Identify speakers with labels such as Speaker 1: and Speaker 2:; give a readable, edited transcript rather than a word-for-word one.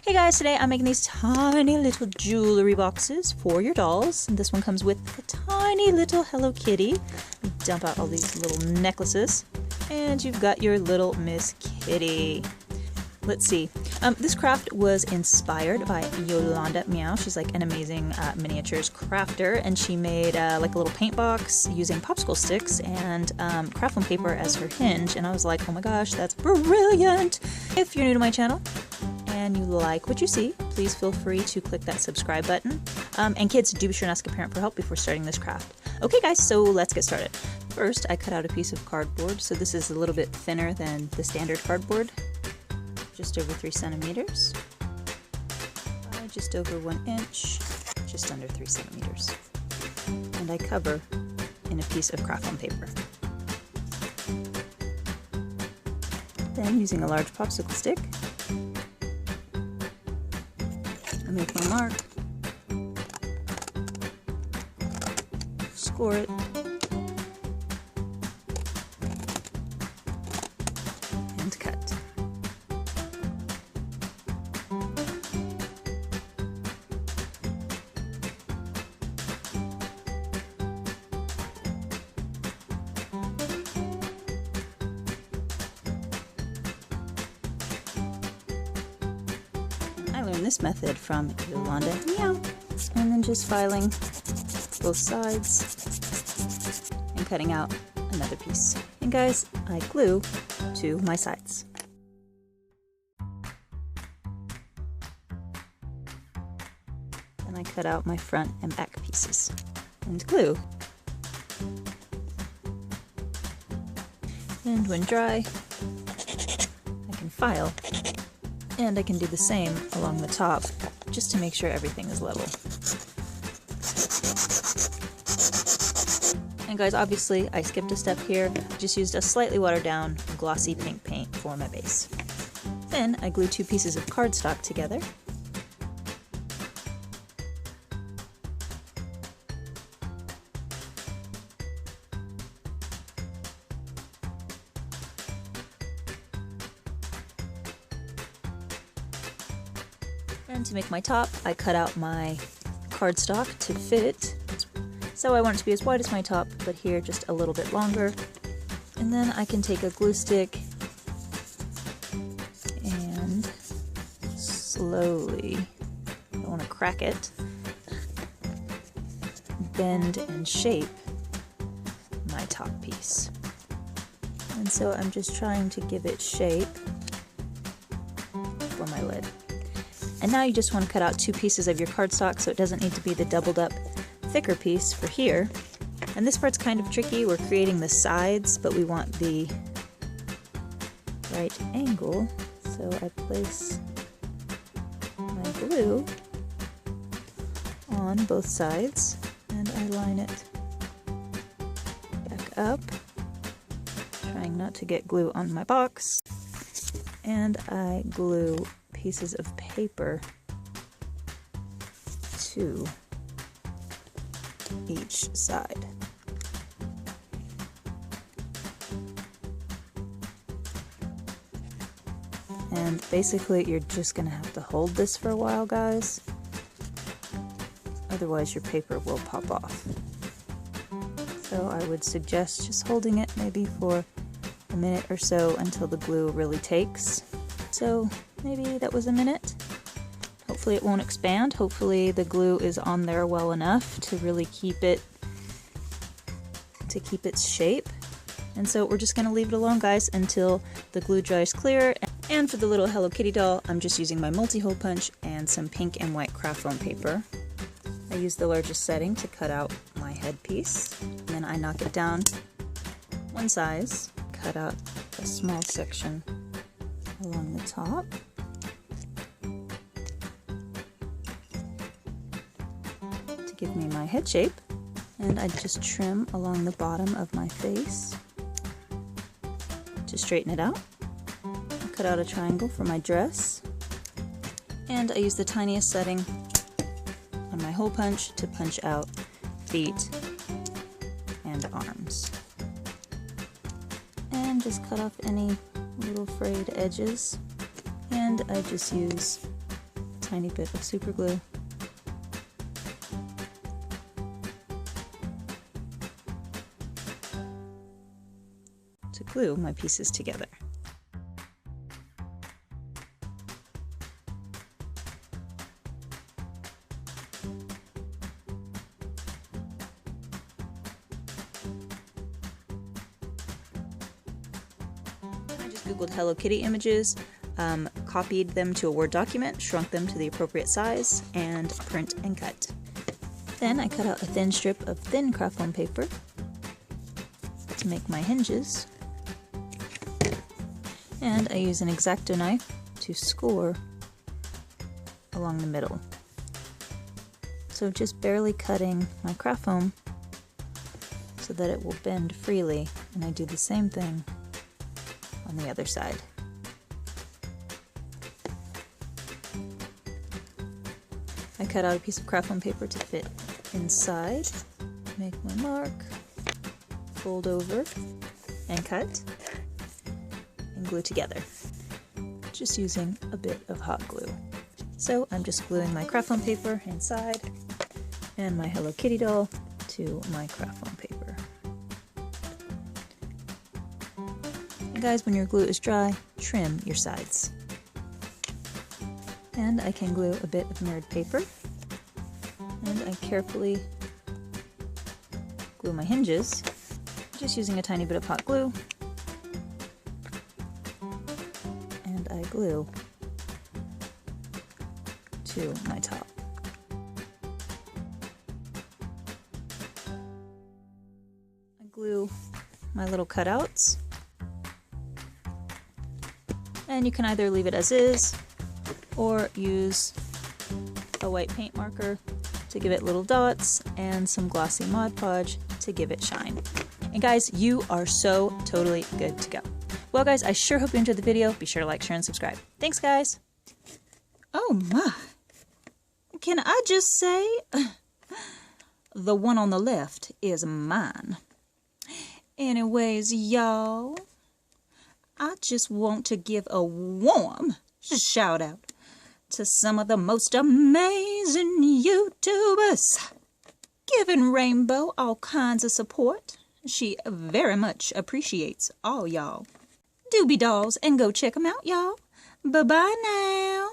Speaker 1: Hey guys, today I'm making these tiny little jewelry boxes for your dolls. And this one comes with a tiny little Hello Kitty. Dump out all these little necklaces. And you've got your little Miss Kitty. Let's see. This craft was inspired by Yolanda Meow. She's like an amazing miniatures crafter, and she made like a little paint box using popsicle sticks and craft foam paper as her hinge. And I was like, oh my gosh, that's brilliant! If you're new to my channel and you like what you see, please feel free to click that subscribe button. And kids, do be sure and ask a parent for help before starting this craft. Okay guys, so let's get started. First, I cut out a piece of cardboard. So this is a little bit thinner than the standard cardboard. Just over 3 centimeters, just over 1 inch, just under 3 centimeters. And I cover in a piece of craft foam paper. Then, using a large popsicle stick, I make my mark, score it, and cut. I learned this method from Yolanda Meow, and then just filing both sides and cutting out another piece. And guys, I glue to my sides. Then I cut out my front and back pieces and glue. And when dry, I can file. And I can do the same along the top, just to make sure everything is level. And guys, obviously, I skipped a step here. Just used a slightly watered down glossy pink paint for my base. Then I glue 2 pieces of cardstock together. And to make my top, I cut out my cardstock to fit it. So I want it to be as wide as my top, but here just a little bit longer. And then I can take a glue stick and slowly, I don't want to crack it, bend and shape my top piece. And so I'm just trying to give it shape for my lid. And now you just want to cut out 2 pieces of your cardstock, so it doesn't need to be the doubled up thicker piece for here. And this part's kind of tricky. We're creating the sides, but we want the right angle. So I place my glue on both sides and I line it back up, trying not to get glue on my box. And I glue pieces of paper to each side. And basically you're just gonna have to hold this for a while, guys. Otherwise your paper will pop off. So I would suggest just holding it maybe for a minute or so until the glue really takes. So maybe that was a minute. Hopefully it won't expand. Hopefully the glue is on there well enough to really keep its shape. And so we're just going to leave it alone, guys, until the glue dries clear. And for the little Hello Kitty doll, I'm just using my multi-hole punch and some pink and white craft foam paper. I use the largest setting to cut out my headpiece. And then I knock it down 1 size, cut out a small section along the top. To give me my head shape. And I just trim along the bottom of my face to straighten it out. I cut out a triangle for my dress. And I use the tiniest setting on my hole punch to punch out feet and arms. And just cut off any little frayed edges. And I just use tiny bit of super glue. To glue my pieces together. I just Googled Hello Kitty images, copied them to a Word document, shrunk them to the appropriate size, and print and cut. Then I cut out a thin strip of thin craft foam paper to make my hinges. And I use an X-Acto knife to score along the middle. So just barely cutting my craft foam so that it will bend freely, and I do the same thing on the other side. I cut out a piece of craft foam paper to fit inside, make my mark, fold over, and cut. Glue together, just using a bit of hot glue. So I'm just gluing my craft foam paper inside and my Hello Kitty doll to my craft foam paper. And guys, when your glue is dry, trim your sides. And I can glue a bit of mirrored paper, and I carefully glue my hinges, just using a tiny bit of hot glue. I glue to my top. I glue my little cutouts, and you can either leave it as is or use a white paint marker to give it little dots and some glossy Mod Podge to give it shine. And guys, you are so totally good to go. Well guys, I sure hope you enjoyed the video. Be sure to like, share, and subscribe. Thanks guys! Oh my! Can I just say, the one on the left is mine. Anyways, y'all, I just want to give a warm shout out to some of the most amazing YouTubers, giving Rainbow all kinds of support. She very much appreciates all y'all. Doobie dolls, and go check them out, y'all. Bye-bye now.